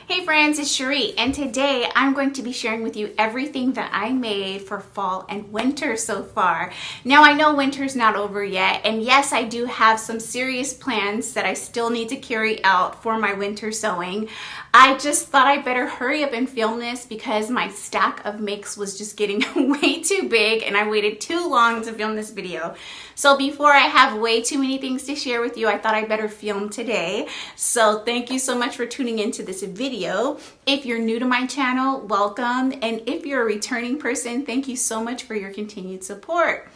Hey friends, it's Shereé, and today I'm going to be sharing with you everything that I made for fall and winter so far. Now I know winter's not over yet, and yes, I do have some serious plans that I still need to carry out for my winter sewing. I just thought I better hurry up and film this because my stack of makes was just getting way too big and I waited too long to film this video. So before I have way too many things to share with you, I thought I better film today. So thank you so much for tuning into this video. If you're new to my channel, welcome. And if you're a returning person, thank you so much for your continued support.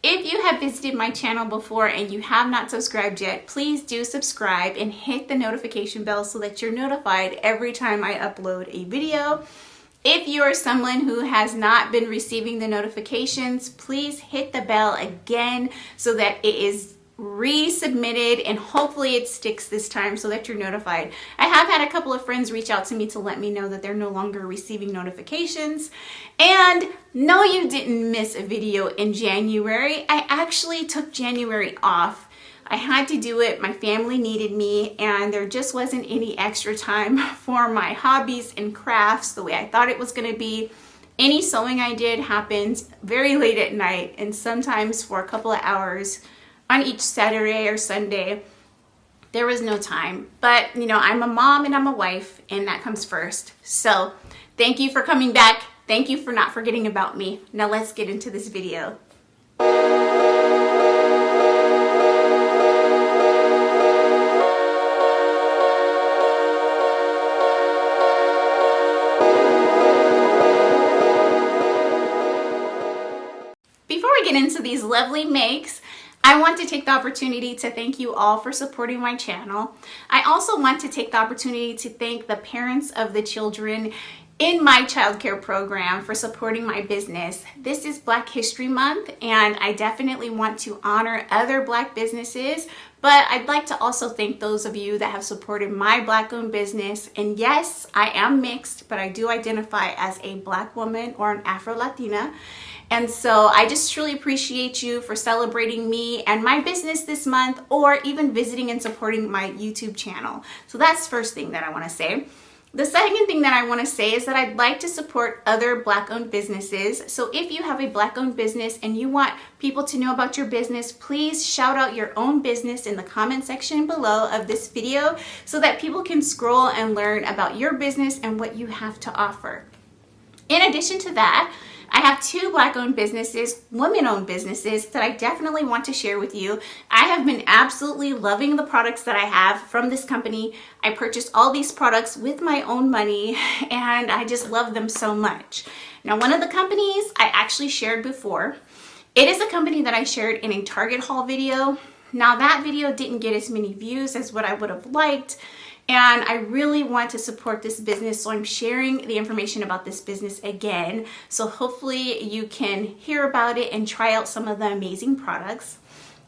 If you have visited my channel before and you have not subscribed yet, please do subscribe and hit the notification bell so that you're notified every time I upload a video. If you are someone who has not been receiving the notifications, please hit the bell again so that it is resubmitted and hopefully it sticks this time so that you're notified. I have had a couple of friends reach out to me to let me know that they're no longer receiving notifications. And no, you didn't miss a video in January. I actually took January off. I had to do it, my family needed me, and there just wasn't any extra time for my hobbies and crafts the way I thought it was gonna be. Any sewing I did happened very late at night and sometimes for a couple of hours on each Saturday or Sunday. There was no time, but you know, I'm a mom and I'm a wife and that comes first. So thank you for coming back. Thank you for not forgetting about me. Now let's get into this video. Before we get into these lovely makes, I want to take the opportunity to thank you all for supporting my channel. I also want to take the opportunity to thank the parents of the children in my childcare program for supporting my business. This is Black History Month and I definitely want to honor other Black businesses, but I'd like to also thank those of you that have supported my Black-owned business. And yes, I am mixed, but I do identify as a Black woman or an Afro-Latina. And so I just truly appreciate you for celebrating me and my business this month, or even visiting and supporting my YouTube channel. So that's the first thing that I want to say. The second thing that I want to say is that I'd like to support other Black-owned businesses. So if you have a Black-owned business and you want people to know about your business, please shout out your own business in the comment section below of this video so that people can scroll and learn about your business and what you have to offer. In addition to that, I have two Black-owned businesses, women-owned businesses that I definitely want to share with you. I have been absolutely loving the products that I have from this company. I purchased all these products with my own money and I just love them so much. Now, one of the companies I actually shared before. It is a company that I shared in a Target haul video. Now, that video didn't get as many views as what I would have liked. And I really want to support this business, so I'm sharing the information about this business again. So hopefully you can hear about it and try out some of the amazing products.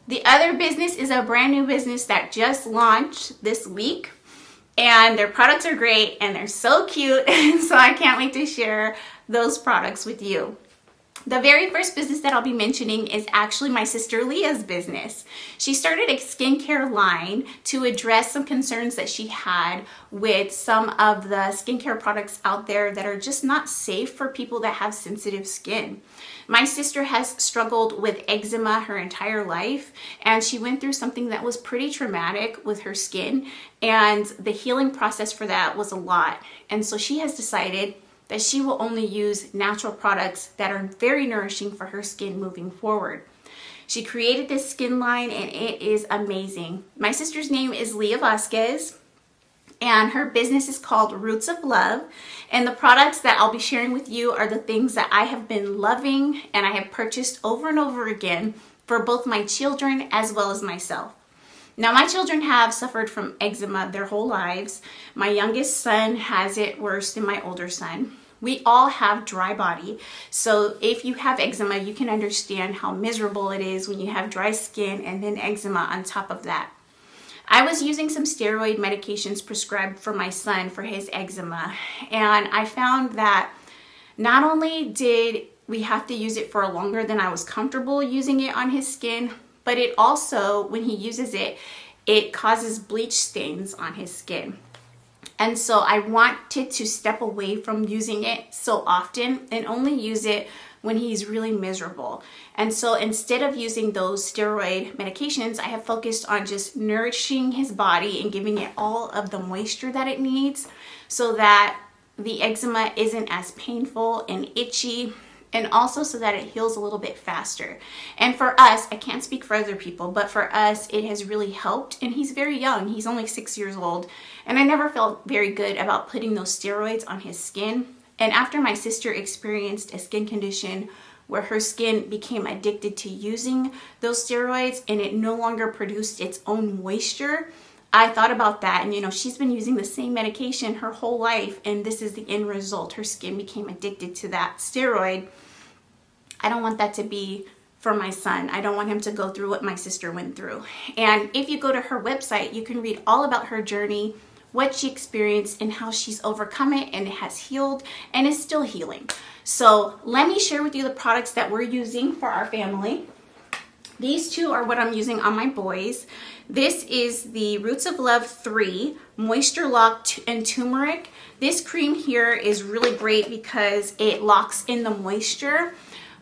The other business is a brand new business that just launched this week. And their products are great and they're so cute. And so I can't wait to share those products with you. The very first business that I'll be mentioning is actually my sister Leah's business. She started a skincare line to address some concerns that she had with some of the skincare products out there that are just not safe for people that have sensitive skin. My sister has struggled with eczema her entire life, and she went through something that was pretty traumatic with her skin, and the healing process for that was a lot. And so she has decided that she will only use natural products that are very nourishing for her skin moving forward. She created this skin line and it is amazing. My sister's name is Leah Vasquez and her business is called Roots of Love. And the products that I'll be sharing with you are the things that I have been loving and I have purchased over and over again for both my children as well as myself. Now, my children have suffered from eczema their whole lives. My youngest son has it worse than my older son. We all have dry body. So if you have eczema, you can understand how miserable it is when you have dry skin and then eczema on top of that. I was using some steroid medications prescribed for my son for his eczema. And I found that not only did we have to use it for longer than I was comfortable using it on his skin, but it also, when he uses it, it causes bleach stains on his skin. And so I wanted to step away from using it so often and only use it when he's really miserable. And so instead of using those steroid medications, I have focused on just nourishing his body and giving it all of the moisture that it needs so that the eczema isn't as painful and itchy, and also so that it heals a little bit faster. And for us, I can't speak for other people, but for us, it has really helped. And he's very young. He's only 6 years old. And I never felt very good about putting those steroids on his skin. And after my sister experienced a skin condition where her skin became addicted to using those steroids and it no longer produced its own moisture, I thought about that. And, you know, she's been using the same medication her whole life, and this is the end result. Her skin became addicted to that steroid. I don't want that to be for my son. I don't want him to go through what my sister went through. And if you go to her website, you can read all about her journey, what she experienced, and how she's overcome it and has healed and is still healing. So let me share with you the products that we're using for our family. These two are what I'm using on my boys. This is the Roots of Love 3 Moisture Lock and Turmeric. This cream here is really great because it locks in the moisture.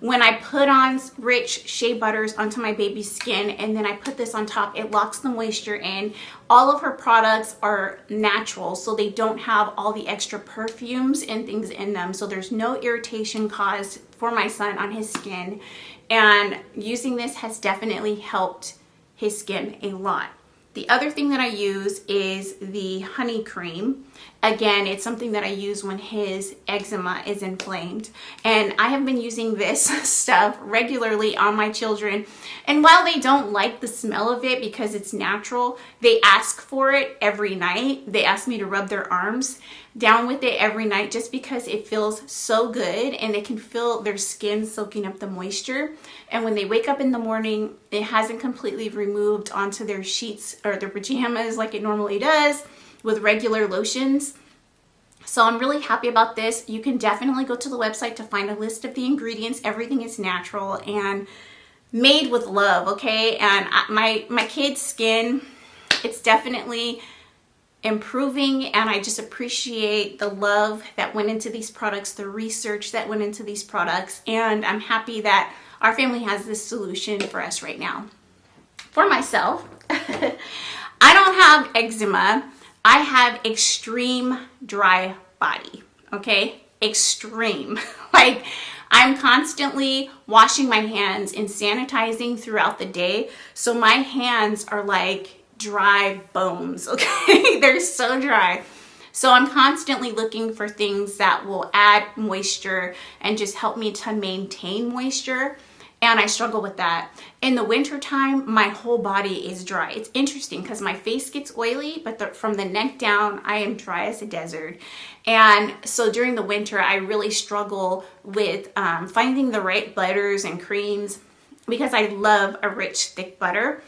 When I put on rich shea butters onto my baby's skin and then I put this on top, it locks the moisture in. All of her products are natural, so they don't have all the extra perfumes and things in them. So there's no irritation caused for my son on his skin. And using this has definitely helped his skin a lot. The other thing that I use is the honey cream. Again, it's something that I use when his eczema is inflamed. And I have been using this stuff regularly on my children. And while they don't like the smell of it because it's natural, they ask for it every night. They ask me to rub their arms down with it every night just because it feels so good and they can feel their skin soaking up the moisture. And when they wake up in the morning, it hasn't completely removed onto their sheets or their pajamas like it normally does with regular lotions. So I'm really happy about this. You can definitely go to the website to find a list of the ingredients. Everything is natural and made with love, okay? And my kid's skin, it's definitely improving, and I just appreciate the love that went into these products, the research that went into these products, and I'm happy that our family has this solution for us right now. For myself, I don't have eczema. I have extreme dry body, okay? Extreme. Like, I'm constantly washing my hands and sanitizing throughout the day, so my hands are like dry bones, okay? They're so dry. So I'm constantly looking for things that will add moisture and just help me to maintain moisture. And I struggle with that. In the wintertime, my whole body is dry. It's interesting because my face gets oily, but from the neck down, I am dry as a desert. And so during the winter, I really struggle with finding the right butters and creams because I love a rich, thick butter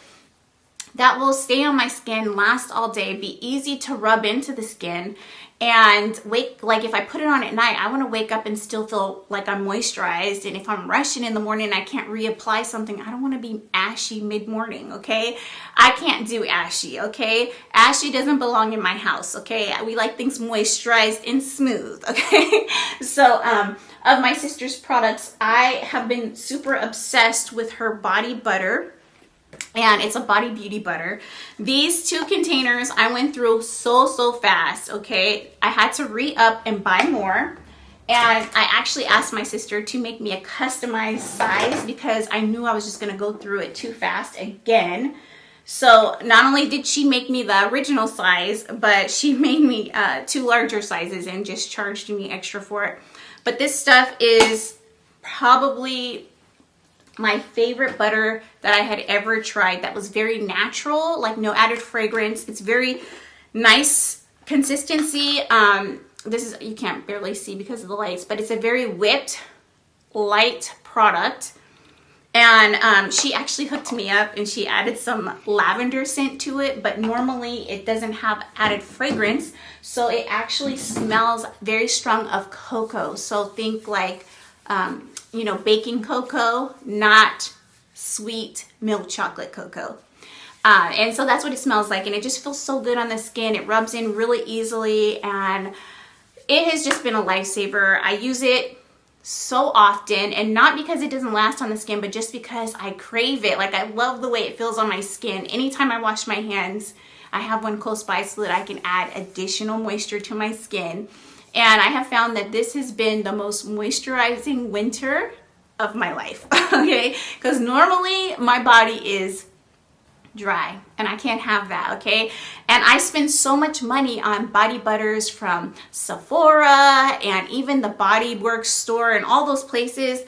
that will stay on my skin, last all day, be easy to rub into the skin, and like if I put it on at night, I want to wake up and still feel like I'm moisturized. And if I'm rushing in the morning and I can't reapply something, I don't want to be ashy mid-morning, okay? I can't do ashy, okay? Ashy doesn't belong in my house, okay? We like things moisturized and smooth, okay? So of my sister's products, I have been super obsessed with her body butter. And it's a body beauty butter. These two containers I went through so fast, okay? I had to re-up and buy more. And I actually asked my sister to make me a customized size because I knew I was just gonna go through it too fast again. So not only did she make me the original size, but she made me 2 larger sizes and just charged me extra for it. But this stuff is probably my favorite butter that I had ever tried that was very natural, like no added fragrance. It's very nice consistency. This is, you can't barely see because of the lights, but it's a very whipped, light product. And she actually hooked me up and she added some lavender scent to it, but normally it doesn't have added fragrance. So it actually smells very strong of cocoa. So think like, you know, baking cocoa, not sweet milk chocolate cocoa. And so that's what it smells like, and it just feels so good on the skin. It rubs in really easily, and it has just been a lifesaver. I use it so often, and not because it doesn't last on the skin, but just because I crave it. Like, I love the way it feels on my skin. Anytime I wash my hands, I have one close by so that I can add additional moisture to my skin. And I have found that this has been the most moisturizing winter of my life, okay? Because normally my body is dry, and I can't have that, okay? And I spend so much money on body butters from Sephora and even the Body Works store and all those places.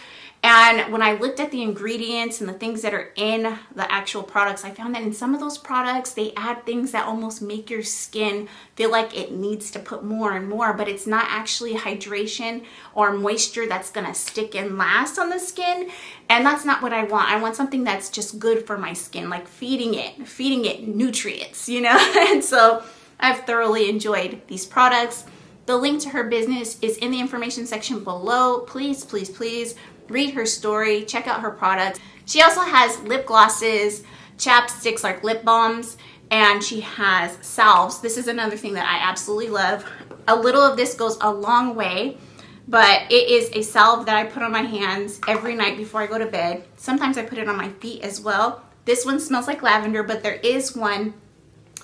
And when I looked at the ingredients and the things that are in the actual products, I found that in some of those products, they add things that almost make your skin feel like it needs to put more and more, but it's not actually hydration or moisture that's gonna stick and last on the skin. And that's not what I want. I want something that's just good for my skin, like feeding it nutrients, you know? And so I've thoroughly enjoyed these products. The link to her business is in the information section below. Please, please, please read her story, check out her products. She also has lip glosses, chapsticks, like lip balms, and she has salves. This is another thing that I absolutely love. A little of this goes a long way, but it is a salve that I put on my hands every night before I go to bed. Sometimes I put it on my feet as well. This one smells like lavender, but there is one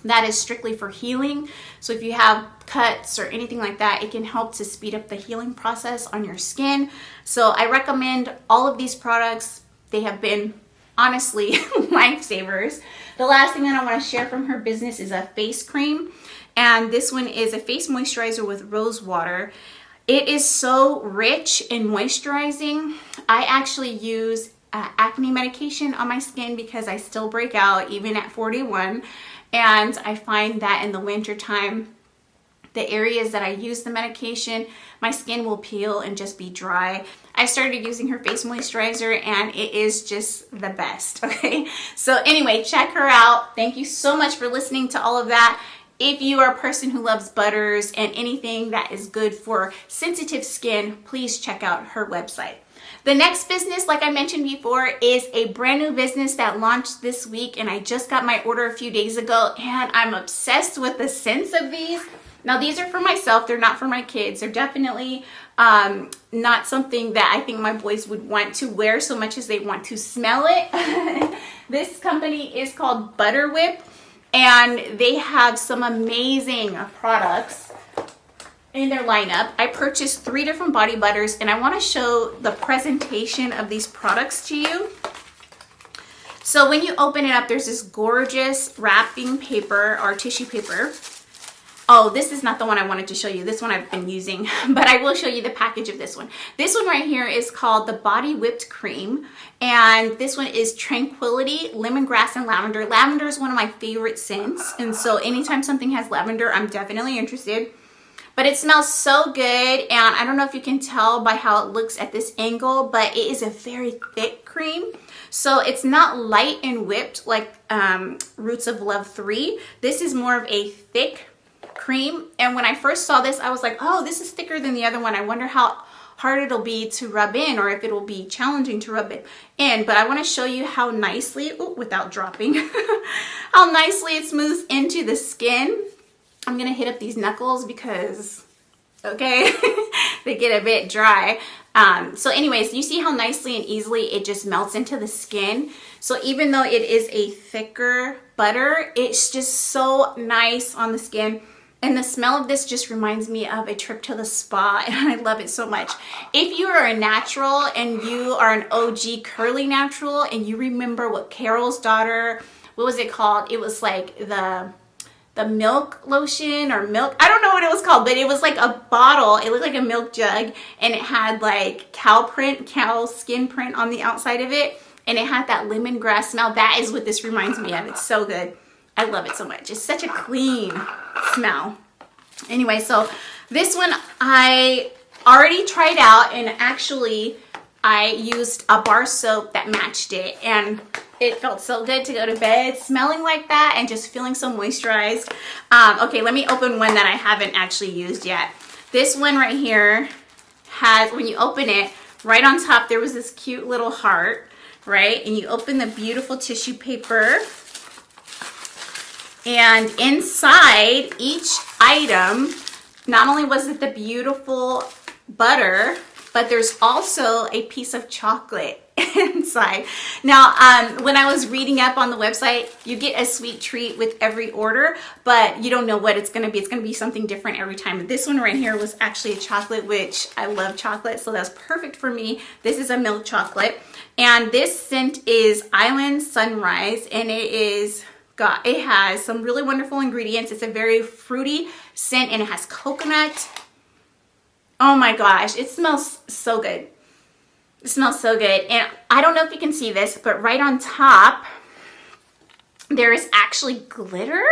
that is strictly for healing. So if you have cuts or anything like that, it can help to speed up the healing process on your skin. So I recommend all of these products. They have been honestly lifesavers. The last thing that I want to share from her business is a face cream. And this one is a face moisturizer with rose water. It is so rich and moisturizing. I actually use acne medication on my skin because I still break out even at 41. And I find that in the winter time, the areas that I use the medication, my skin will peel and just be dry. I started using her face moisturizer and it is just the best, okay? So anyway, check her out. Thank you so much for listening to all of that. If you are a person who loves butters and anything that is good for sensitive skin, please check out her website. The next business, like I mentioned before, is a brand new business that launched this week, and I just got my order a few days ago, and I'm obsessed with the scents of these. Now, these are for myself. They're not for my kids. They're definitely not something that I think my boys would want to wear so much as they want to smell it. This company is called Butterwhip, and they have some amazing products in their lineup. I purchased 3 different body butters, and I want to show the presentation of these products to you. So when you open it up, there's this gorgeous wrapping paper or tissue paper. Oh, this is not the one I wanted to show you. This one I've been using, but I will show you the package of this one. This one right here is called the Body Whipped Cream, and this one is Tranquility, Lemongrass, and Lavender. Lavender is one of my favorite scents, and so anytime something has lavender, I'm definitely interested. But it smells so good, and I don't know if you can tell by how it looks at this angle, but it is a very thick cream. So it's not light and whipped like Roots of Love 3. This is more of a thick cream, and when I first saw this, I was like, oh, this is thicker than the other one. I wonder how hard it'll be to rub in, or if it'll be challenging to rub it in. But I want to show you how nicely, without dropping, how nicely it smooths into the skin. I'm gonna hit up these knuckles because, okay, they get a bit dry. So anyways, you see how nicely and easily it just melts into the skin. So even though it is a thicker butter, it's just so nice on the skin. And the smell of this just reminds me of a trip to the spa, and I love it so much. If you are a natural and you are an OG curly natural and you remember what Carol's daughter, what was it called? It was like the milk lotion or milk, I don't know what it was called, but it was like a bottle. It looked like a milk jug, and it had like cow skin print on the outside of it, and it had that lemongrass smell. That is what this reminds me of. It's so good. I love it so much. It's such a clean smell. Anyway, so this one I already tried out, and actually I used a bar soap that matched it, and it felt so good to go to bed smelling like that and just feeling so moisturized. Okay, let me open one that I haven't actually used yet. This one right here has, when you open it, right on top there was this cute little heart, right? And you open the beautiful tissue paper. And inside each item, not only was it the beautiful butter, but there's also a piece of chocolate inside. Now, when I was reading up on the website, you get a sweet treat with every order, but you don't know what it's going to be. It's going to be something different every time. This one right here was actually a chocolate, which I love chocolate, so that's perfect for me. This is a milk chocolate, and this scent is Island Sunrise, and it has some really wonderful ingredients. It's a very fruity scent, and it has coconut. Oh my gosh, it smells so good. It smells so good. And I don't know if you can see this, but right on top, there is actually glitter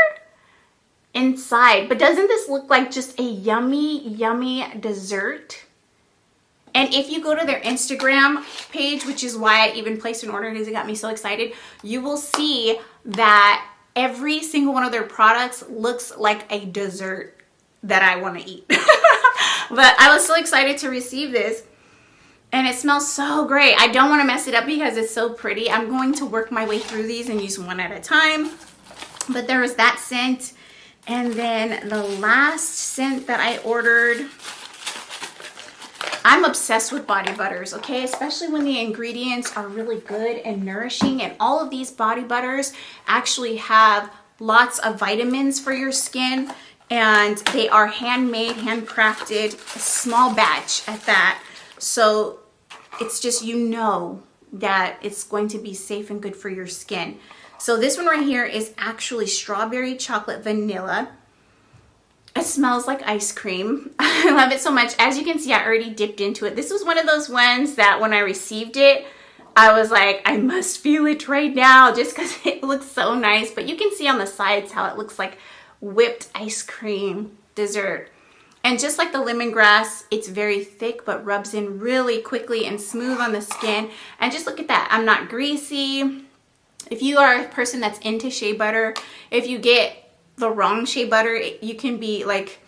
inside. But doesn't this look like just a yummy, yummy dessert? And if you go to their Instagram page, which is why I even placed an order because it got me so excited, you will see that every single one of their products looks like a dessert that I want to eat. But I was so excited to receive this, and it smells so great. I don't want to mess it up because it's so pretty. I'm going to work my way through these and use one at a time. But there was that scent, and then the last scent that I ordered. I'm obsessed with body butters, okay? Especially when the ingredients are really good and nourishing, and all of these body butters actually have lots of vitamins for your skin. And they are handmade, handcrafted, a small batch at that. So it's just, you know that it's going to be safe and good for your skin. So this one right here is actually strawberry chocolate vanilla. It smells like ice cream. I love it so much. As you can see, I already dipped into it. This was one of those ones that when I received it, I was like, I must feel it right now just because it looks so nice. But you can see on the sides how it looks like whipped ice cream dessert. And just like the lemongrass, it's very thick but rubs in really quickly and smooth on the skin. And just look at that. I'm not greasy. If you are a person that's into shea butter, if you get the wrong shea butter, you can be like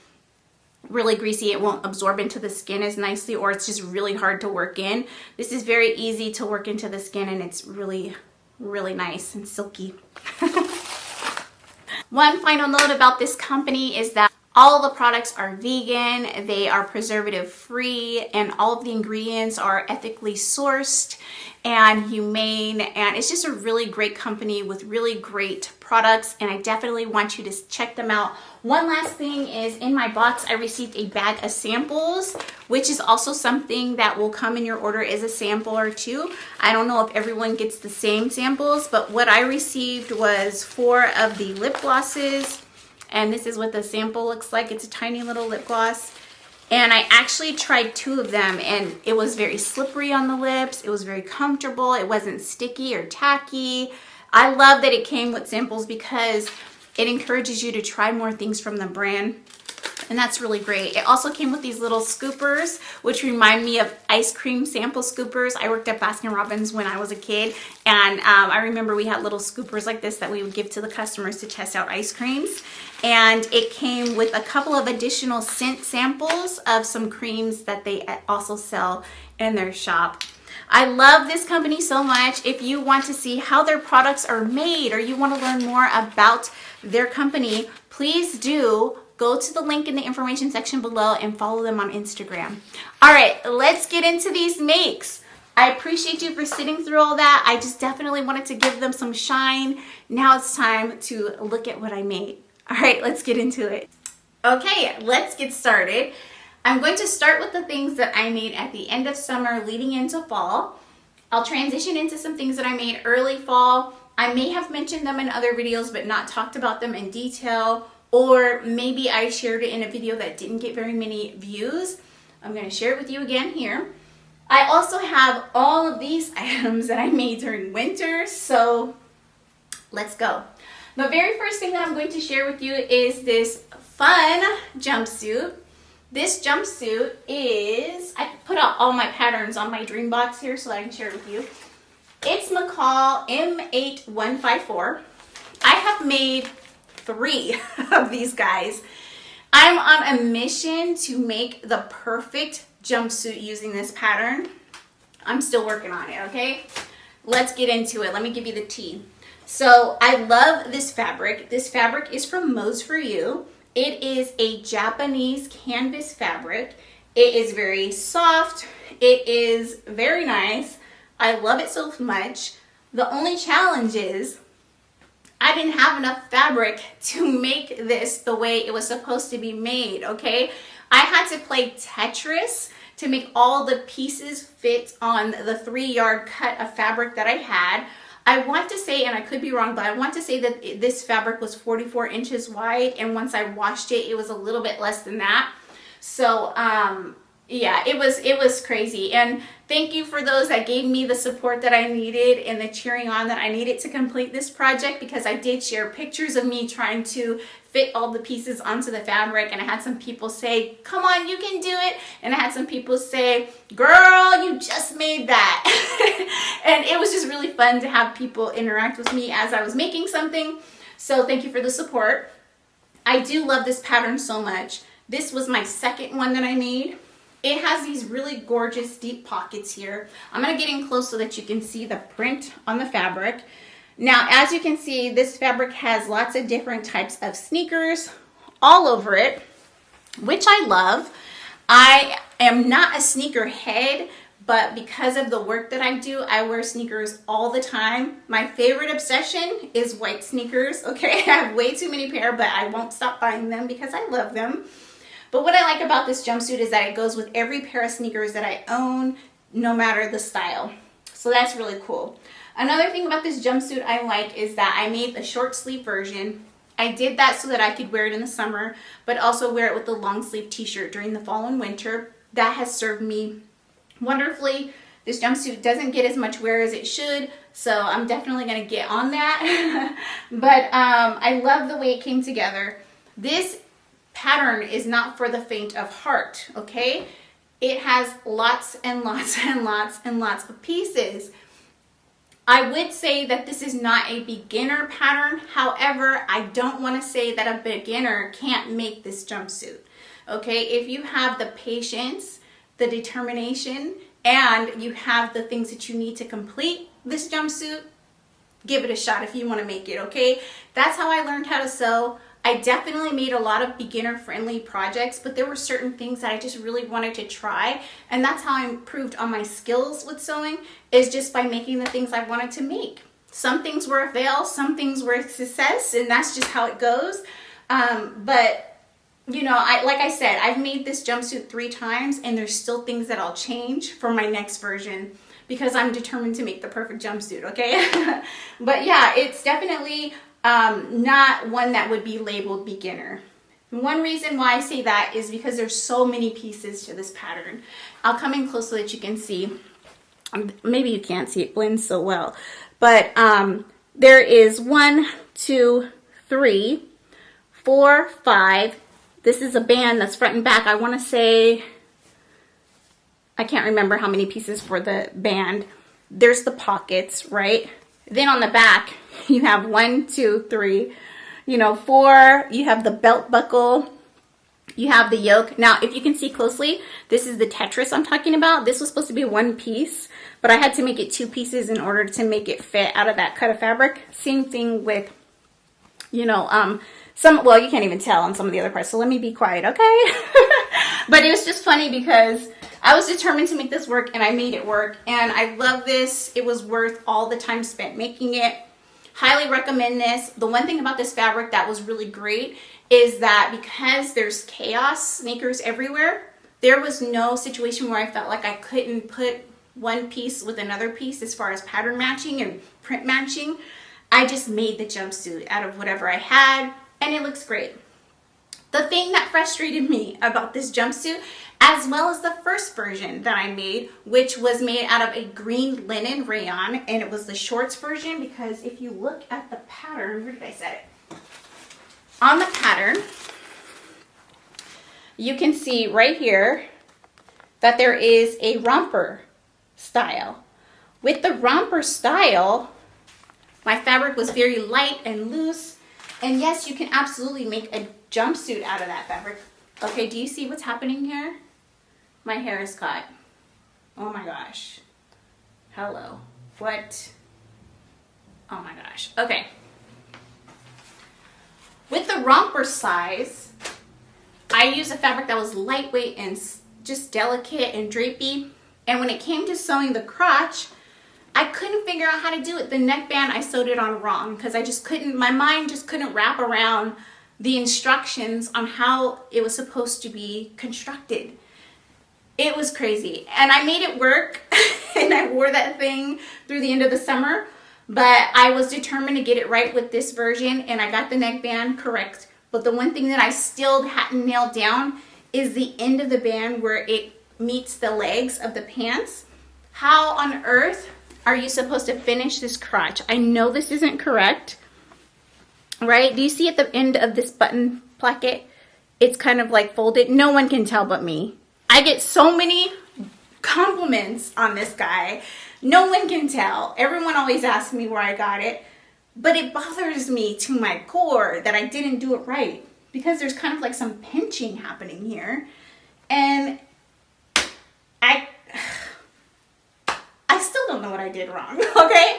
really greasy. It won't absorb into the skin as nicely, or it's just really hard to work in. This is very easy to work into the skin, and it's really, really nice and silky. One final note about this company is that all the products are vegan, they are preservative free, and all of the ingredients are ethically sourced and humane, and it's just a really great company with really great products, and I definitely want you to check them out. One last thing is, in my box I received a bag of samples, which is also something that will come in your order as a sample or two. I don't know if everyone gets the same samples, but what I received was 4 of the lip glosses, and this is what the sample looks like. It's a tiny little lip gloss. And I actually tried 2 of them, and it was very slippery on the lips. It was very comfortable. It wasn't sticky or tacky. I love that it came with samples because it encourages you to try more things from the brand. And that's really great. It also came with these little scoopers, which remind me of ice cream sample scoopers. I worked at Baskin-Robbins when I was a kid, and I remember we had little scoopers like this that we would give to the customers to test out ice creams. And it came with a couple of additional scent samples of some creams that they also sell in their shop. I love this company so much. If you want to see how their products are made, or you want to learn more about their company, please do go to the link in the information section below and follow them on Instagram. All right, let's get into these makes. I appreciate you for sitting through all that. I just definitely wanted to give them some shine. Now it's time to look at what I made. All right, let's get into it. Okay, let's get started. I'm going to start with the things that I made at the end of summer leading into fall. I'll transition into some things that I made early fall. I may have mentioned them in other videos but not talked about them in detail, or maybe I shared it in a video that didn't get very many views. I'm going to share it with you again here. I also have all of these items that I made during winter, so let's go. The very first thing that I'm going to share with you is this fun jumpsuit. This jumpsuit is, I put out all my patterns on my dream box here so that I can share it with you. It's McCall M8154. I have made 3 of these guys. I'm on a mission to make the perfect jumpsuit using this pattern. I'm still working on it, okay? Let's get into it. Let me give you the tea. So I love this fabric. This fabric is from Mo's For You. It is a Japanese canvas fabric. It is very soft. It is very nice. I love it so much. The only challenge is I didn't have enough fabric to make this the way it was supposed to be made, okay? I had to play Tetris to make all the pieces fit on the 3-yard cut of fabric that I had. I want to say, and I could be wrong, but I want to say that this fabric was 44 inches wide, and once I washed it, it was a little bit less than that. So, yeah, it was crazy. And thank you for those that gave me the support that I needed and the cheering on that I needed to complete this project, because I did share pictures of me trying to fit all the pieces onto the fabric, and I had some people say, come on, you can do it. And I had some people say, girl, you just made that. And it was just really fun to have people interact with me as I was making something. So thank you for the support. I do love this pattern so much. This was my second one that I made. It has these really gorgeous deep pockets here. I'm going to get in close so that you can see the print on the fabric. Now, as you can see, this fabric has lots of different types of sneakers all over it, which I love. I am not a sneaker head, but because of the work that I do, I wear sneakers all the time. My favorite obsession is white sneakers, okay? I have way too many pair, but I won't stop buying them because I love them. But what I like about this jumpsuit is that it goes with every pair of sneakers that I own, no matter the style. So that's really cool. Another thing about this jumpsuit I like is that I made the short sleeve version. I did that so that I could wear it in the summer, but also wear it with the long sleeve t-shirt during the fall and winter. That has served me wonderfully. This jumpsuit doesn't get as much wear as it should, so I'm definitely going to get on that. But I love the way it came together. This pattern is not for the faint of heart, okay? It has lots and lots and lots and lots of pieces. I would say that this is not a beginner pattern. However, I don't want to say that a beginner can't make this jumpsuit, okay? If you have the patience, the determination, and you have the things that you need to complete this jumpsuit, give it a shot if you want to make it, okay? That's how I learned how to sew. I definitely made a lot of beginner-friendly projects, but there were certain things that I just really wanted to try, and that's how I improved on my skills with sewing, is just by making the things I wanted to make. Some things were a fail, some things were a success, and that's just how it goes. But, you know, like I said, I've made this jumpsuit 3 times, and there's still things that I'll change for my next version, because I'm determined to make the perfect jumpsuit, okay? But yeah, it's definitely not one that would be labeled beginner. One reason why I say that is because there's so many pieces to this pattern. I'll come in close so that you can see. Maybe you can't see, it blends so well. But there is 1, 2, 3, 4, 5. This is a band that's front and back. I want to say, I can't remember how many pieces for the band. There's the pockets, right? Then on the back, you have 1, 2, 3, 4. You have the belt buckle. You have the yoke. Now, if you can see closely, this is the Tetris I'm talking about. This was supposed to be 1 piece, but I had to make it 2 pieces in order to make it fit out of that cut of fabric. Same thing with, well, you can't even tell on some of the other parts, so let me be quiet, okay? But it was just funny because I was determined to make this work, and I made it work, and I love this. It was worth all the time spent making it. Highly recommend this. The one thing about this fabric that was really great is that because there's chaos sneakers everywhere, there was no situation where I felt like I couldn't put one piece with another piece as far as pattern matching and print matching. I just made the jumpsuit out of whatever I had, and it looks great. The thing that frustrated me about this jumpsuit, as well as the first version that I made, which was made out of a green linen rayon, and it was the shorts version, because if you look at the pattern, where did I set it? On the pattern, you can see right here that there is a romper style. With the romper style, my fabric was very light and loose, and yes, you can absolutely make a jumpsuit out of that fabric. Okay, do you see what's happening here? My hair is caught. Oh my gosh. Hello. What? Oh my gosh. Okay. With the romper size, I used a fabric that was lightweight and just delicate and drapey. And when it came to sewing the crotch, I couldn't figure out how to do it. The neckband, I sewed it on wrong because I just couldn't, my mind just couldn't wrap around the instructions on how it was supposed to be constructed. It was crazy. And I made it work and I wore that thing through the end of the summer, but I was determined to get it right with this version and I got the neckband correct. But the one thing that I still hadn't nailed down is the end of the band where it meets the legs of the pants. How on earth are you supposed to finish this crotch? I know this isn't correct, right? Do you see at the end of this button placket, it's kind of like folded? No one can tell but me. I get so many compliments on this guy. No one can tell. Everyone always asks me where I got it, but it bothers me to my core that I didn't do it right because there's kind of like some pinching happening here. And I still don't know what I did wrong, okay?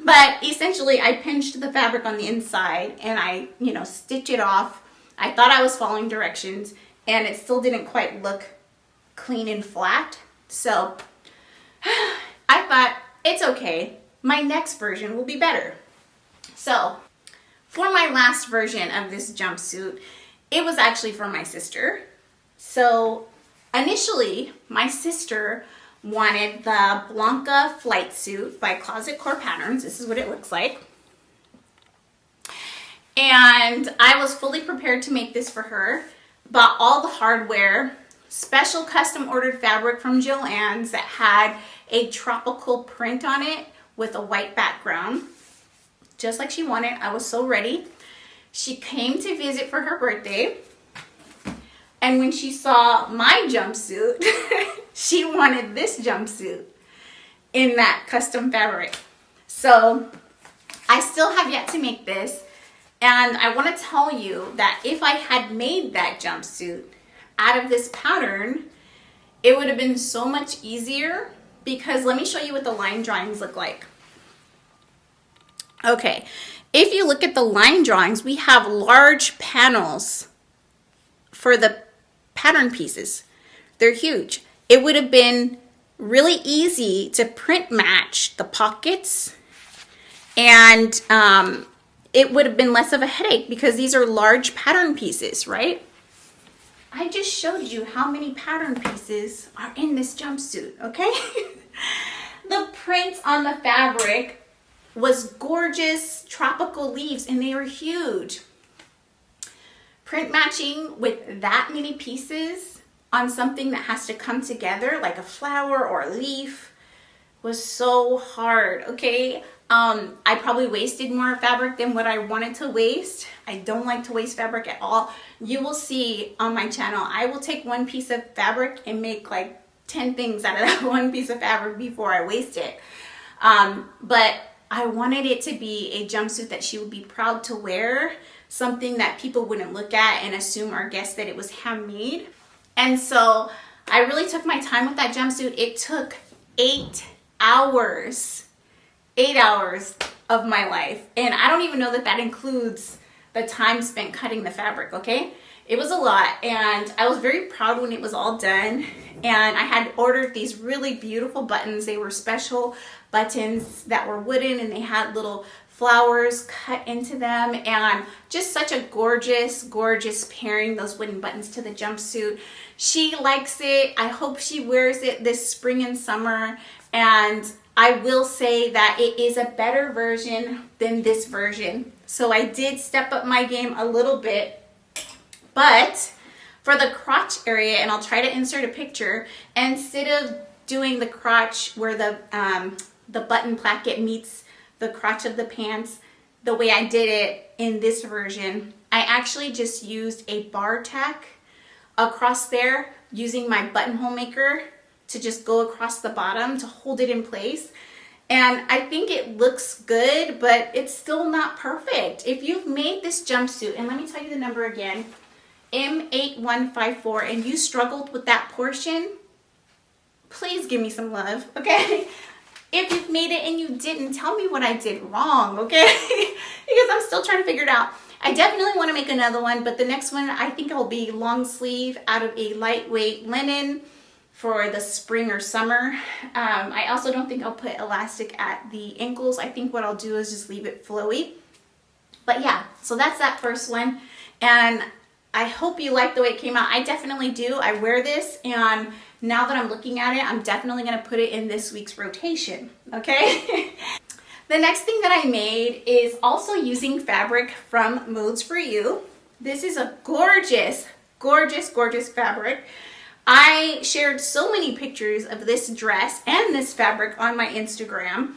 But essentially, I pinched the fabric on the inside and I, stitch it off. I thought I was following directions and it still didn't quite look clean and flat. So I thought, it's okay. My next version will be better. So for my last version of this jumpsuit, it was actually for my sister. So initially, my sister wanted the Blanca flight suit by Closet Core Patterns. This is what it looks like. And I was fully prepared to make this for her. Bought all the hardware, special custom ordered fabric from Joann's that had a tropical print on it with a white background, just like she wanted. I was so ready. She came to visit for her birthday. And when she saw my jumpsuit, she wanted this jumpsuit in that custom fabric. So I still have yet to make this. And I want to tell you that if I had made that jumpsuit out of this pattern, it would have been so much easier because let me show you what the line drawings look like. Okay, if you look at the line drawings, we have large panels for the pattern pieces. They're huge. It would have been really easy to print match the pockets and it would have been less of a headache because these are large pattern pieces, right? I just showed you how many pattern pieces are in this jumpsuit, okay? The print on the fabric was gorgeous tropical leaves and they were huge. Print matching with that many pieces on something that has to come together like a flower or a leaf was so hard, okay? I probably wasted more fabric than what I wanted to waste. I don't like to waste fabric at all. You will see on my channel, I will take one piece of fabric and make like 10 things out of that one piece of fabric before I waste it. But I wanted it to be a jumpsuit that she would be proud to wear, something that people wouldn't look at and assume or guess that it was handmade. And so I really took my time with that jumpsuit. It took 8 hours. 8 hours of my life. And I don't even know that that includes the time spent cutting the fabric, okay? It was a lot and I was very proud when it was all done. And I had ordered these really beautiful buttons. They were special buttons that were wooden and they had little flowers cut into them and just such a gorgeous, gorgeous pairing, those wooden buttons to the jumpsuit. She likes it. I hope she wears it this spring and summer. And I will say that it is a better version than this version. So I did step up my game a little bit, but for the crotch area, and I'll try to insert a picture, instead of doing the crotch where the button placket meets the crotch of the pants, the way I did it in this version, I actually just used a bar tack across there using my buttonhole maker to just go across the bottom to hold it in place. And I think it looks good, but it's still not perfect. If you've made this jumpsuit, and let me tell you the number again, M8154, and you struggled with that portion, please give me some love, okay? If you've made it and you didn't, tell me what I did wrong, okay? Because I'm still trying to figure it out. I definitely want to make another one, but the next one I think will be long sleeve out of a lightweight linen for the spring or summer. I also don't think I'll put elastic at the ankles. I think what I'll do is just leave it flowy. But yeah, so that's that first one. And I hope you like the way it came out. I definitely do. I wear this, and now that I'm looking at it, I'm definitely going to put it in this week's rotation, okay? The next thing that I made is also using fabric from Modes For You. This is a gorgeous, gorgeous, gorgeous fabric. I shared so many pictures of this dress and this fabric on my Instagram.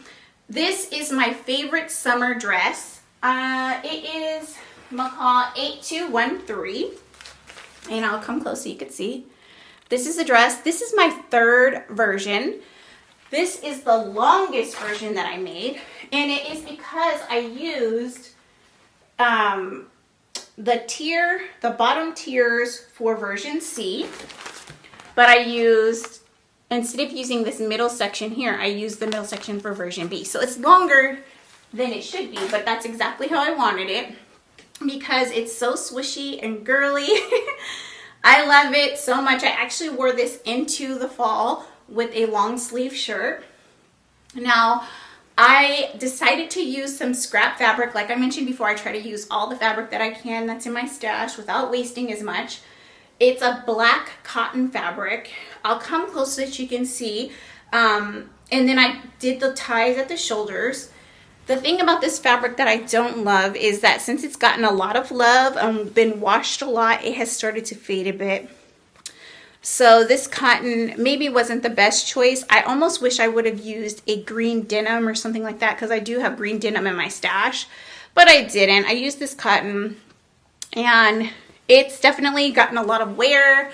This is my favorite summer dress. It is McCall 8213, and I'll come close so you can see. This is the dress. This is my third version. This is the longest version that I made, and it is because I used the bottom tiers for version C, but I used, instead of using this middle section here, I used the middle section for version B. So it's longer than it should be, but that's exactly how I wanted it because it's so swishy and girly. I love it so much. I actually wore this into the fall with a long sleeve shirt. Now, I decided to use some scrap fabric. Like I mentioned before, I try to use all the fabric that I can that's in my stash without wasting as much. It's a black cotton fabric. I'll come close so that you can see. And then I did the ties at the shoulders. The thing about this fabric that I don't love is that since it's gotten a lot of love and been washed a lot, it has started to fade a bit. So this cotton maybe wasn't the best choice. I almost wish I would have used a green denim or something like that because I do have green denim in my stash, but I didn't. I used this cotton, and it's definitely gotten a lot of wear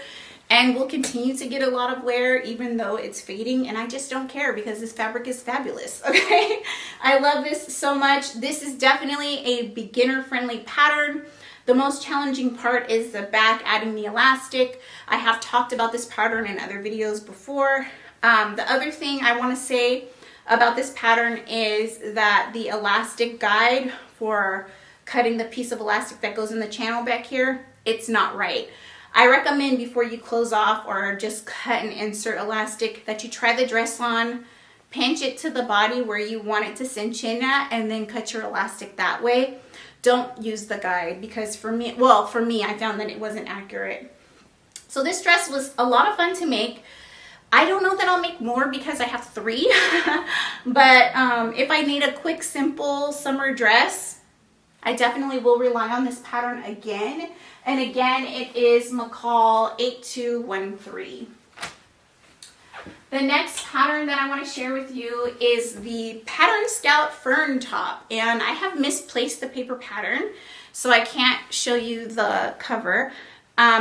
and will continue to get a lot of wear even though it's fading, and I just don't care because this fabric is fabulous, okay? I love this so much. This is definitely a beginner-friendly pattern. The most challenging part is the back, adding the elastic. I have talked about this pattern in other videos before. The other thing I want to say about this pattern is that the elastic guide for cutting the piece of elastic that goes in the channel back here, it's not right. I recommend before you close off or just cut and insert elastic that you try the dress on, pinch it to the body where you want it to cinch in at, and then cut your elastic that way. Don't use the guide because for me, I found that it wasn't accurate. So this dress was a lot of fun to make. I don't know that I'll make more because I have 3, but if I need a quick, simple summer dress, I definitely will rely on this pattern again. And again, it is McCall 8213. The next pattern that I want to share with you is the Pattern Scout Fern top. And I have misplaced the paper pattern, so I can't show you the cover.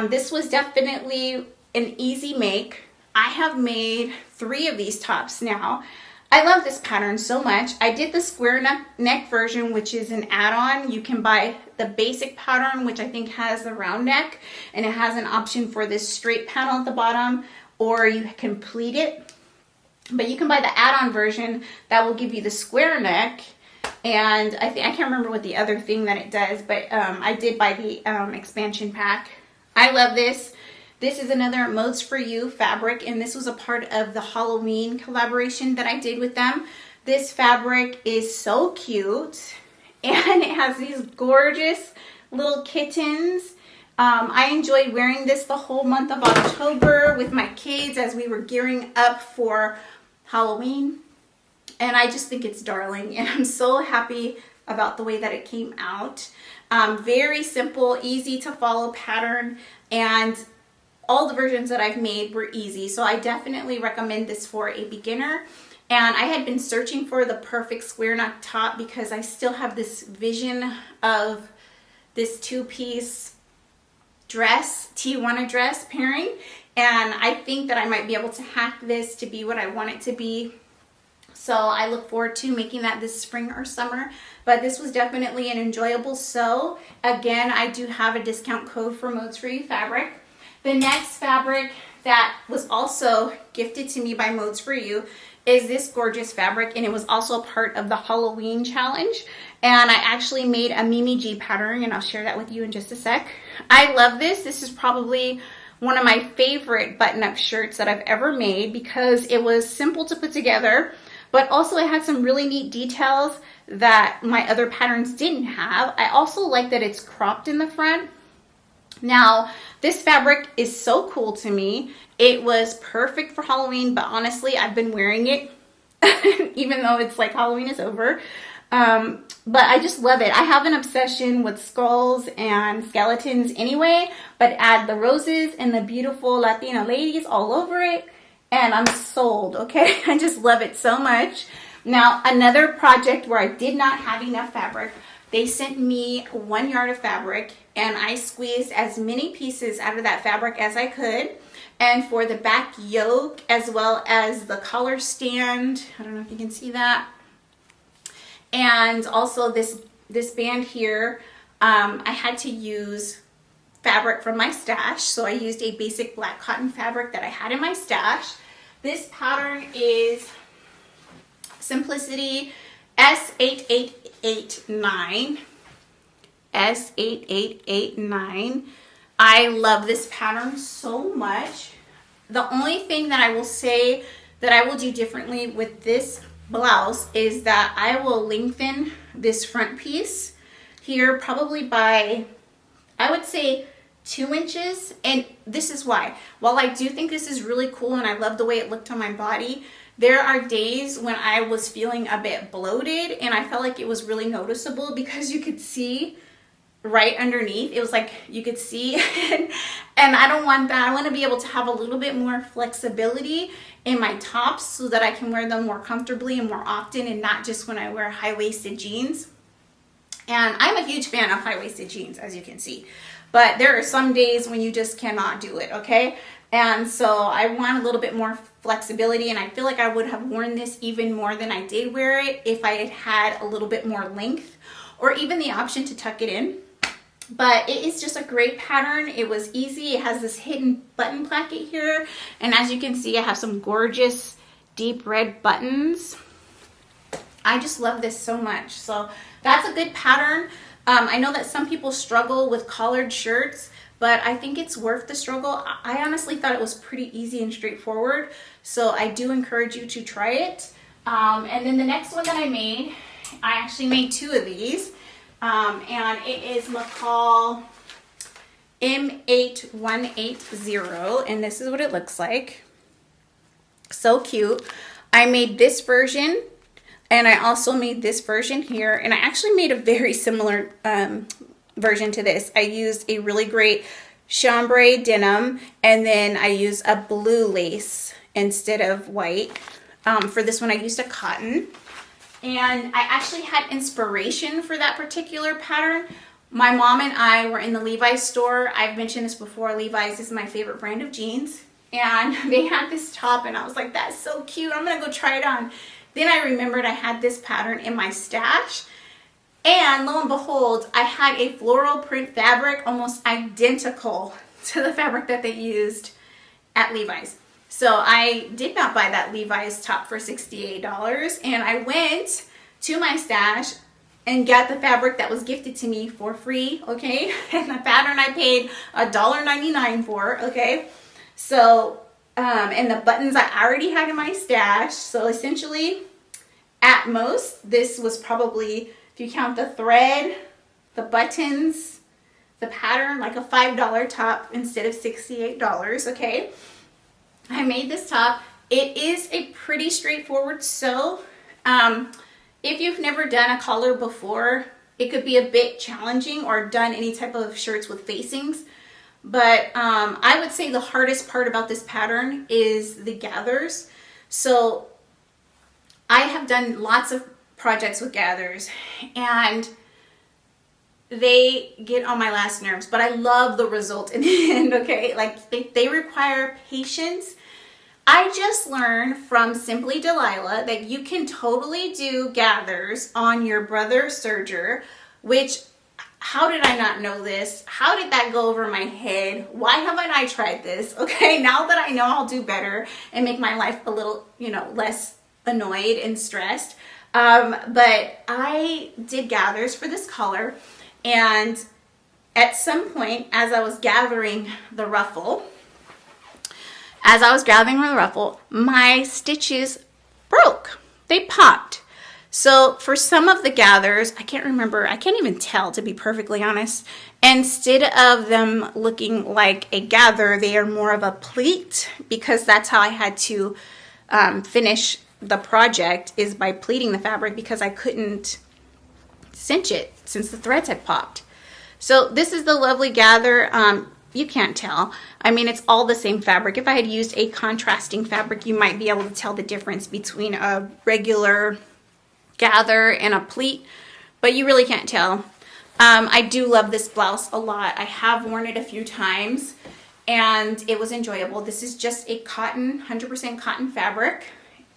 This was definitely an easy make. I have made 3 of these tops now. I love this pattern so much. I did the square neck version, which is an add-on. You can buy the basic pattern, which I think has the round neck, and it has an option for this straight panel at the bottom, or you can pleat it. But you can buy the add-on version that will give you the square neck, and I can't remember what the other thing that it does, but I did buy the expansion pack. I love this. This is another Modes For You fabric, and this was a part of the Halloween collaboration that I did with them. This fabric is so cute, and it has these gorgeous little kittens. I enjoyed wearing this the whole month of October with my kids as we were gearing up for Halloween, and I just think it's darling, and I'm so happy about the way that it came out. Very simple, easy to follow pattern, and all the versions that I've made were easy, so I definitely recommend this for a beginner. And I had been searching for the perfect square neck top because I still have this vision of this 2-piece dress, Tijuana dress pairing, and I think that I might be able to hack this to be what I want it to be. So I look forward to making that this spring or summer, but this was definitely an enjoyable sew. Again, I do have a discount code for Modes For You fabric. The next fabric that was also gifted to me by Modes For You is this gorgeous fabric, and it was also part of the Halloween challenge. And I actually made a Mimi G pattern, and I'll share that with you in just a sec. I love this. This is probably one of my favorite button-up shirts that I've ever made because it was simple to put together, but also it had some really neat details that my other patterns didn't have. I also like that it's cropped in the front. Now, this fabric is so cool to me. It was perfect for Halloween, but honestly, I've been wearing it even though it's like Halloween is over. But I just love it. I have an obsession with skulls and skeletons anyway, but add the roses and the beautiful Latina ladies all over it, and I'm sold, okay? I just love it so much. Now, another project where I did not have enough fabric, they sent me 1 yard of fabric, and I squeezed as many pieces out of that fabric as I could. And for the back yoke, as well as the collar stand, I don't know if you can see that, and also this band here, I had to use fabric from my stash, so I used a basic black cotton fabric that I had in my stash. This pattern is Simplicity S8889. S8889. I love this pattern so much. The only thing that I will say that I will do differently with this blouse is that I will lengthen this front piece here probably by, I would say, 2 inches. And this is why. While I do think this is really cool and I love the way it looked on my body, there are days when I was feeling a bit bloated and I felt like it was really noticeable because you could see right underneath. It was like you could see and I don't want that. I want to be able to have a little bit more flexibility in my tops so that I can wear them more comfortably and more often, and not just when I wear high-waisted jeans. And I'm a huge fan of high-waisted jeans, as you can see, but there are some days when you just cannot do it, okay? And so I want a little bit more flexibility, and I feel like I would have worn this even more than I did wear it if I had had a little bit more length, or even the option to tuck it in. But it is just a great pattern. It was easy. It has this hidden button placket here. And as you can see, I have some gorgeous deep red buttons. I just love this so much. So that's a good pattern. I know that some people struggle with collared shirts, but I think it's worth the struggle. I honestly thought it was pretty easy and straightforward. So I do encourage you to try it. And then the next one that I made, I actually made 2 of these. And it is McCall M8180, and this is what it looks like. So cute. I made this version, and I also made this version here, and I actually made a very similar version to this. I used a really great chambray denim, and then I used a blue lace instead of white. For this one, I used a cotton. And I actually had inspiration for that particular pattern. My mom and I were in the Levi's store. I've mentioned this before. Levi's is my favorite brand of jeans. And they had this top, and I was like, that's so cute. I'm going to go try it on. Then I remembered I had this pattern in my stash. And lo and behold, I had a floral print fabric almost identical to the fabric that they used at Levi's. So I did not buy that Levi's top for $68, and I went to my stash and got the fabric that was gifted to me for free, okay? And the pattern I paid $1.99 for, okay? So, and the buttons I already had in my stash. So essentially, at most, this was probably, if you count the thread, the buttons, the pattern, like a $5 top instead of $68, okay? I made this top. It is a pretty straightforward sew. If you've never done a collar before, it could be a bit challenging, or done any type of shirts with facings. But I would say the hardest part about this pattern is the gathers. So I have done lots of projects with gathers, and they get on my last nerves, but I love the result in the end, okay? Like, they require patience. I just learned from Simply Delilah that you can totally do gathers on your brother serger, which how did I not know this? How did that go over my head? Why haven't I tried this? Okay, now that I know, I'll do better and make my life a little, you know, less annoyed and stressed. But I did gathers for this color, and at some point as I was gathering the ruffle, my stitches broke. They popped. So for some of the gathers, I can't remember, I can't even tell, to be perfectly honest. Instead of them looking like a gather, they are more of a pleat, because that's how I had to finish the project, is by pleating the fabric, because I couldn't cinch it since the threads had popped. So this is the lovely gather. You can't tell. I mean, it's all the same fabric. If I had used a contrasting fabric, you might be able to tell the difference between a regular gather and a pleat, but you really can't tell. I do love this blouse a lot. I have worn it a few times and it was enjoyable. This is just a cotton, 100% cotton fabric,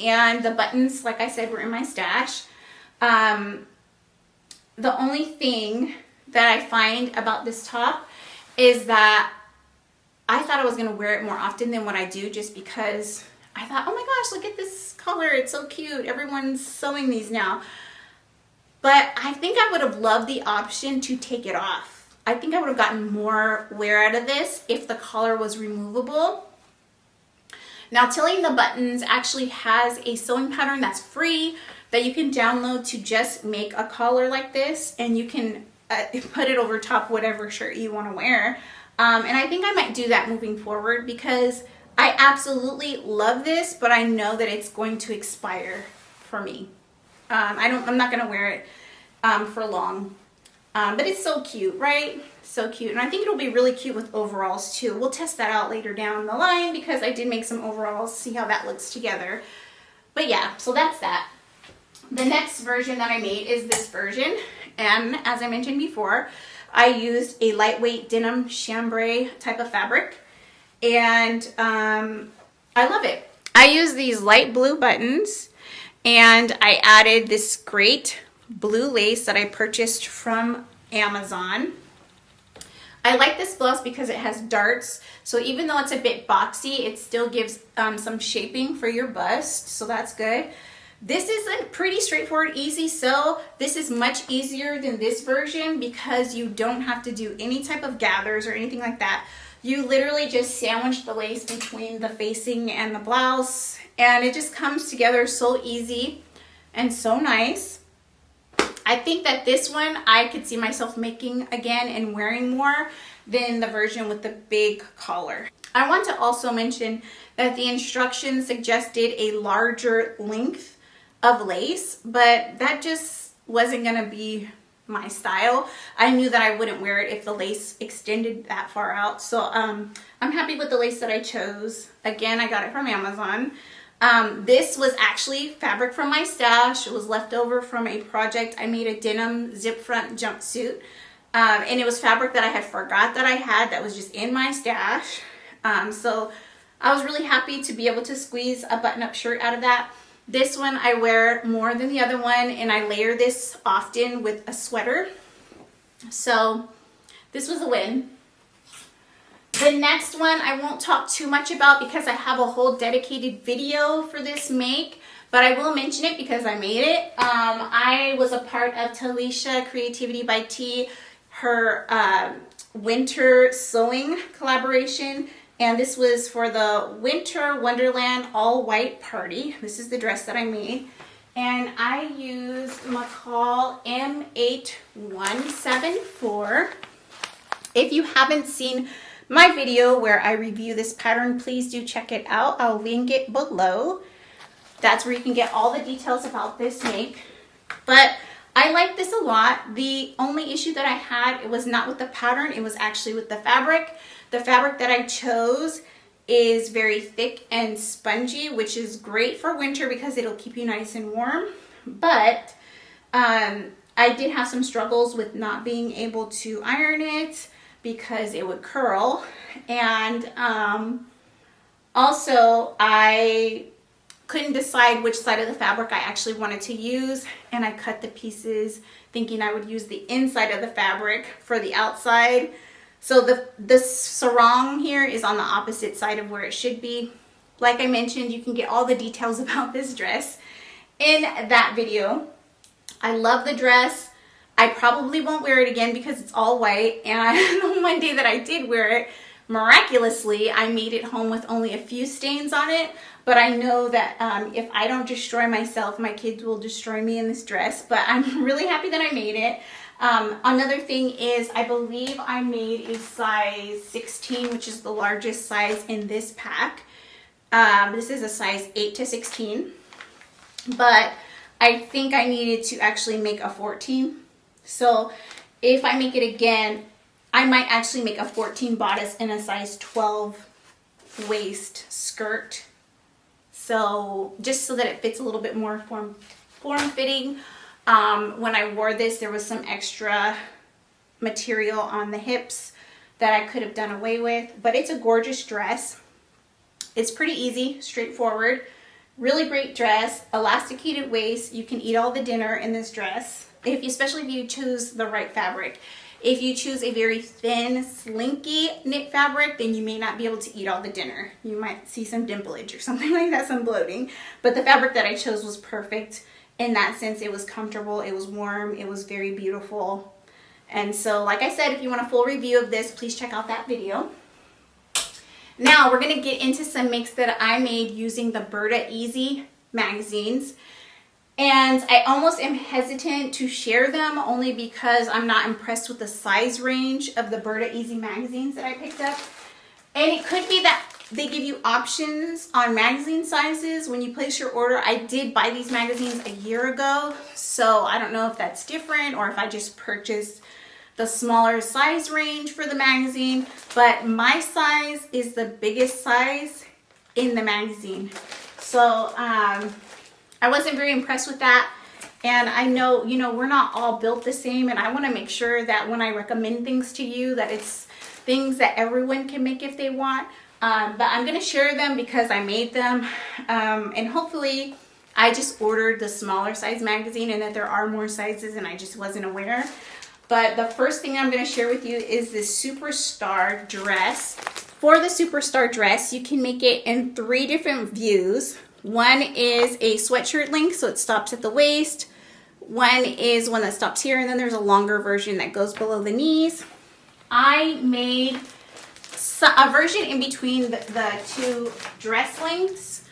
and the buttons, like I said, were in my stash. The only thing that I find about this top is that I thought I was going to wear it more often than what I do, just because I thought, oh my gosh, look at this color. It's so cute. Everyone's sewing these now. But I think I would have loved the option to take it off. I think I would have gotten more wear out of this if the collar was removable. Now, Tilling the Buttons actually has a sewing pattern that's free that you can download to just make a collar like this, and you can put it over top whatever shirt you want to wear. And I think I might do that moving forward, because I absolutely love this, but I know that it's going to expire for me. I'm not going to wear it for long. But it's so cute, right? So cute. And I think it'll be really cute with overalls too. We'll test that out later down the line, because I did make some overalls, see how that looks together. But yeah, so that's that. The next version that I made is this version. And as I mentioned before, I used a lightweight denim chambray type of fabric. And I love it. I used these light blue buttons, and I added this great blue lace that I purchased from Amazon. I like this blouse because it has darts, so even though it's a bit boxy, it still gives some shaping for your bust, so that's good. This is a pretty straightforward, easy sew. This is much easier than this version because you don't have to do any type of gathers or anything like that. You literally just sandwich the lace between the facing and the blouse, and it just comes together so easy and so nice. I think that this one I could see myself making again and wearing more than the version with the big collar. I want to also mention that the instructions suggested a larger length of lace, but that just wasn't going to be my style. I knew that I wouldn't wear it if the lace extended that far out. So I'm happy with the lace that I chose. Again, I got it from Amazon. This was actually fabric from my stash. It was left over from a project. I made a denim zip front jumpsuit. And it was fabric that I had forgot that I had, that was just in my stash. So I was really happy to be able to squeeze a button-up shirt out of that. This one I wear more than the other one, and I layer this often with a sweater. So this was a win. The next one I won't talk too much about because I have a whole dedicated video for this make, but I will mention it because I made it. I was a part of Talisha Creativity by T, her winter sewing collaboration. And this was for the Winter Wonderland all white party. This is the dress that I made. And I used McCall M8174. If you haven't seen my video where I review this pattern, please do check it out. I'll link it below. That's where you can get all the details about this make. But I like this a lot. The only issue that I had, it was not with the pattern, it was actually with the fabric. The fabric that I chose is very thick and spongy, which is great for winter because it'll keep you nice and warm. But I did have some struggles with not being able to iron it because it would curl. And also I couldn't decide which side of the fabric I actually wanted to use, and I cut the pieces thinking I would use the inside of the fabric for the outside. So the sarong here is on the opposite side of where it should be. Like I mentioned, you can get all the details about this dress in that video. I love the dress. I probably won't wear it again because it's all white, and the one day that I did wear it, miraculously, I made it home with only a few stains on it. But I know that if I don't destroy myself, my kids will destroy me in this dress. But I'm really happy that I made it. Another thing is, I believe I made a size 16, which is the largest size in this pack. This is a size 8 to 16. But I think I needed to actually make a 14. So if I make it again, I might actually make a 14 bodice and a size 12 waist skirt. So just so that it fits a little bit more form-fitting. When I wore this, there was some extra material on the hips that I could have done away with. But it's a gorgeous dress. It's pretty easy, straightforward. Really great dress, elasticated waist. You can eat all the dinner in this dress, especially if you choose the right fabric. If you choose a very thin, slinky knit fabric, then you may not be able to eat all the dinner. You might see some dimplage or something like that, some bloating. But the fabric that I chose was perfect in that sense. It was comfortable, it was warm, it was very beautiful. And so, like I said, if you want a full review of this, please check out that video. Now, we're going to get into some makes that I made using the Berta Easy magazines. And I almost am hesitant to share them only because I'm not impressed with the size range of the Berta Easy magazines that I picked up. And it could be that they give you options on magazine sizes when you place your order. I did buy these magazines a year ago, so I don't know if that's different or if I just purchased the smaller size range for the magazine. But my size is the biggest size in the magazine. So, I wasn't very impressed with that, and I know, we're not all built the same, and I want to make sure that when I recommend things to you, that it's things that everyone can make if they want. But I'm going to share them because I made them, and hopefully I just ordered the smaller size magazine and that there are more sizes and I just wasn't aware. But the first thing I'm going to share with you is this Superstar dress. For the Superstar dress, you can make it in 3 different views. One is a sweatshirt length, so it stops at the waist. One is one that stops here, and then there's a longer version that goes below the knees. I made a version in between the 2 dress lengths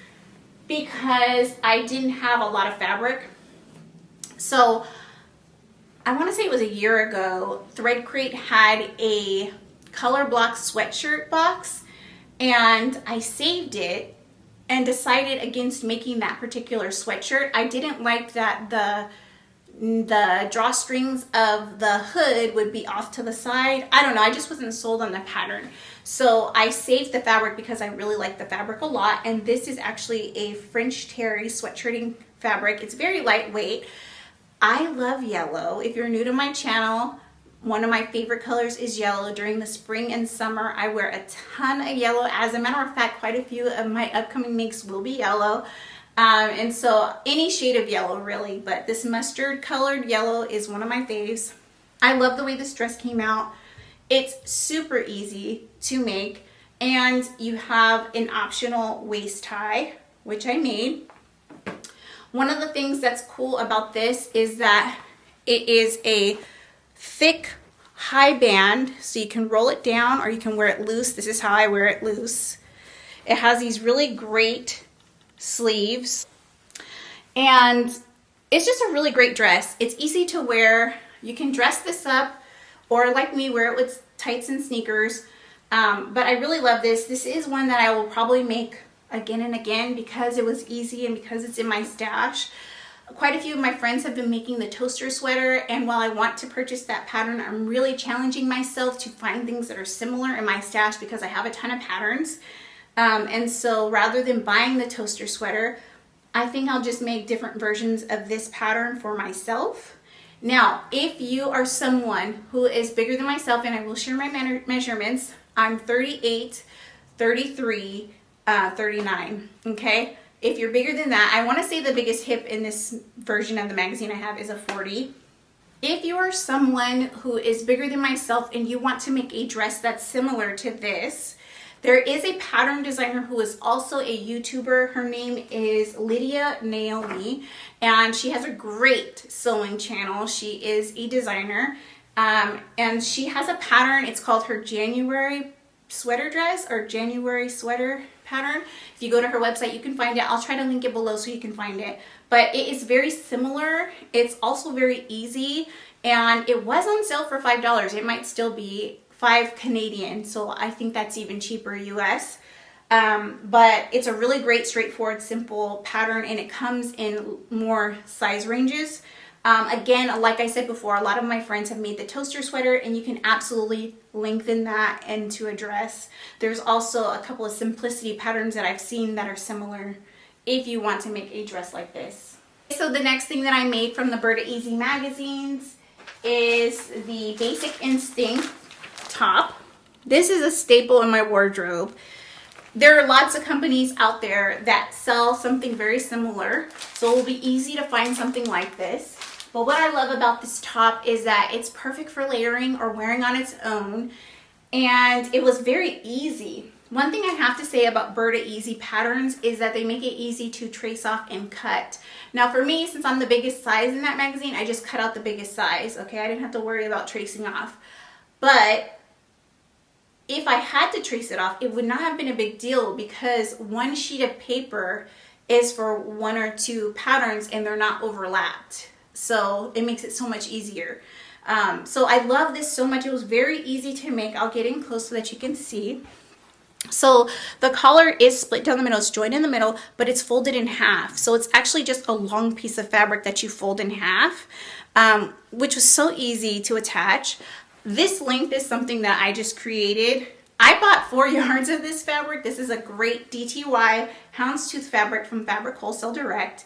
because I didn't have a lot of fabric. So I want to say it was a year ago, Thread Crate had a color block sweatshirt box, and I saved it and decided against making that particular sweatshirt. I didn't like that the drawstrings of the hood would be off to the side. I don't know, I just wasn't sold on the pattern. So I saved the fabric because I really like the fabric a lot, and this is actually a French terry sweatshirting fabric. It's very lightweight. I love yellow. If you're new to my channel, one of my favorite colors is yellow. During the spring and summer, I wear a ton of yellow. As a matter of fact, quite a few of my upcoming makes will be yellow. And so any shade of yellow really, but this mustard colored yellow is one of my faves. I love the way this dress came out. It's super easy to make, and you have an optional waist tie, which I made. One of the things that's cool about this is that it is a thick high band, so you can roll it down or you can wear it loose. This is how I wear it loose. It has these really great sleeves, and it's just a really great dress. It's easy to wear. You can dress this up, or like me, wear it with tights and sneakers. But I really love this. This is one that I will probably make again and again because it was easy and because it's in my stash. Quite a few of my friends have been making the toaster sweater, and while I want to purchase that pattern, I'm really challenging myself to find things that are similar in my stash because I have a ton of patterns. And so rather than buying the toaster sweater, I think I'll just make different versions of this pattern for myself. Now, if you are someone who is bigger than myself, and I will share my measurements, I'm 38, 33, 39, okay? If you're bigger than that, I want to say the biggest hip in this version of the magazine I have is a 40. If you are someone who is bigger than myself and you want to make a dress that's similar to this, there is a pattern designer who is also a YouTuber. Her name is Lydia Naomi, and she has a great sewing channel. She is a designer, and she has a pattern. It's called her January sweater dress or January sweater pattern. If you go to her website, you can find it. I'll try to link it below so you can find it. But it is very similar. It's also very easy, and it was on sale for $5. It might still be $5 Canadian, so I think that's even cheaper US. But it's a really great, straightforward, simple pattern, and it comes in more size ranges. Again, like I said before, a lot of my friends have made the toaster sweater, and you can absolutely lengthen that into a dress. There's also a couple of simplicity patterns that I've seen that are similar if you want to make a dress like this. So the next thing that I made from the Berta Easy magazines is the Basic Instinct top. This is a staple in my wardrobe. There are lots of companies out there that sell something very similar, so it will be easy to find something like this. But what I love about this top is that it's perfect for layering or wearing on its own, and it was very easy. One thing I have to say about Berta Easy patterns is that they make it easy to trace off and cut. Now for me, since I'm the biggest size in that magazine, I just cut out the biggest size, okay? I didn't have to worry about tracing off. But if I had to trace it off, it would not have been a big deal because one sheet of paper is for one or two patterns and they're not overlapped. So it makes it so much easier. So I love this so much. It was very easy to make. I'll get in close so that you can see. So the collar is split down the middle, it's joined in the middle, but it's folded in half. So it's actually just a long piece of fabric that you fold in half, which was so easy to attach. This length is something that I just created. I bought 4 yards of this fabric. This is a great DTY houndstooth fabric from Fabric Wholesale Direct.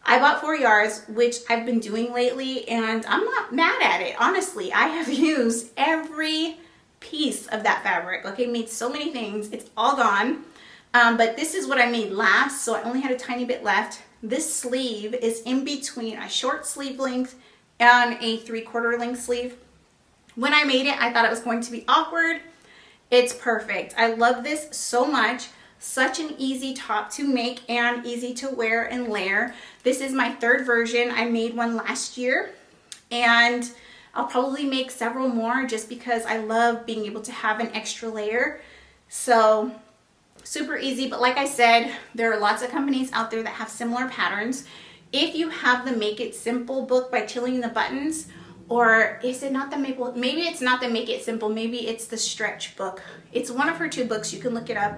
I bought 4 yards, which I've been doing lately, and I'm not mad at it. Honestly, I have used every piece of that fabric. Okay, made so many things. It's all gone. But this is what I made last, so I only had a tiny bit left. This sleeve is in between a short sleeve length and a 3/4 length sleeve. When I made it, I thought it was going to be awkward. It's perfect. I love this so much. Such an easy top to make and easy to wear and layer. This is my 3rd version. I made one last year, and I'll probably make several more just because I love being able to have an extra layer. So super easy, but like I said, there are lots of companies out there that have similar patterns. If you have the Make It Simple book by Tilling the Buttons, or is it not the Maple? Maybe it's not the Make It Simple. Maybe it's the Stretch book. It's one of her 2 books. You can look it up.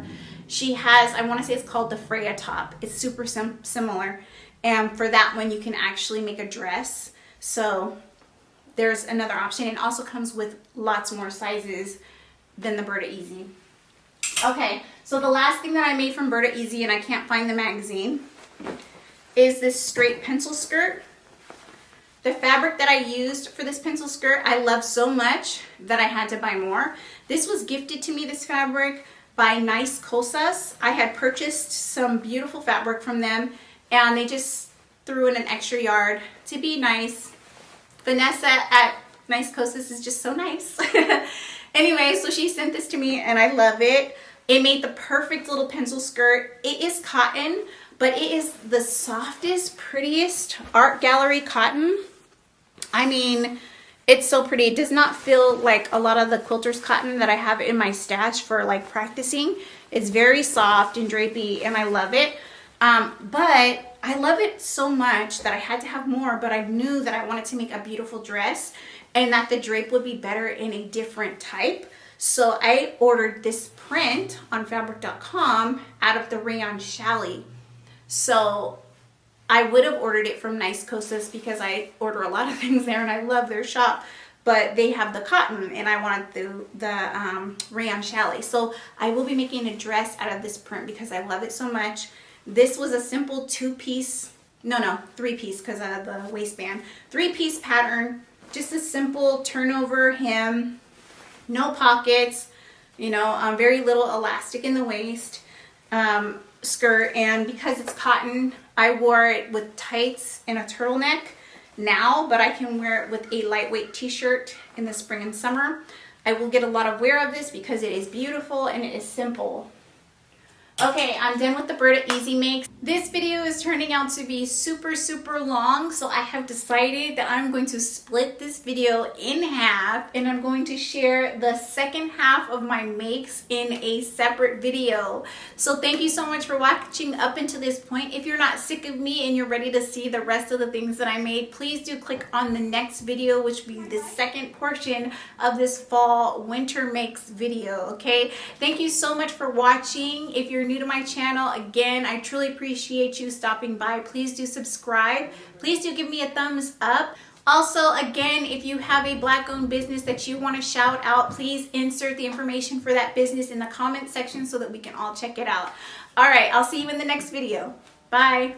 She has, I want to say it's called the Freya top. It's super similar. And for that one, you can actually make a dress. So there's another option. It also comes with lots more sizes than the Berta Easy. Okay, so the last thing that I made from Berta Easy, and I can't find the magazine, is this straight pencil skirt. The fabric that I used for this pencil skirt, I love so much that I had to buy more. This was gifted to me, this fabric, by Nice Cosas. I had purchased some beautiful fabric from them, and they just threw in an extra yard to be nice. Vanessa at Nice Cosas is just so nice. Anyway, so she sent this to me, and I love it. It made the perfect little pencil skirt. It is cotton, but it is the softest, prettiest art gallery cotton. I mean, it's so pretty. It does not feel like a lot of the quilters cotton that I have in my stash for like practicing. It's very soft and drapey, and I love it. But I love it so much that I had to have more, but I knew that I wanted to make a beautiful dress and that the drape would be better in a different type. So I ordered this print on fabric.com out of the rayon challis. So I would have ordered it from Nice Cosas because I order a lot of things there and I love their shop, but they have the cotton and I wanted the rayon challis. So I will be making a dress out of this print because I love it so much. This was a simple 3-piece because of the waistband. 3-piece pattern, just a simple turnover hem, no pockets, you know, very little elastic in the waist. skirt, and because it's cotton, I wore it with tights and a turtleneck now, but I can wear it with a lightweight t-shirt in the spring and summer. I will get a lot of wear of this because it is beautiful and it is simple. Okay, I'm done with the Brita Easy Makes. This video is turning out to be super long, so I have decided that I'm going to split this video in half, and I'm going to share the second half of my makes in a separate video. So thank you so much for watching up until this point. If you're not sick of me and you're ready to see the rest of the things that I made, please do click on the next video, which will be the second portion of this fall winter makes video, okay? Thank you so much for watching. If you're new to my channel, again, I truly appreciate you stopping by. Please do subscribe. Please do give me a thumbs up. Also, again, if you have a Black-owned business that you want to shout out, please insert the information for that business in the comment section so that we can all check it out. All right, I'll see you in the next video. Bye.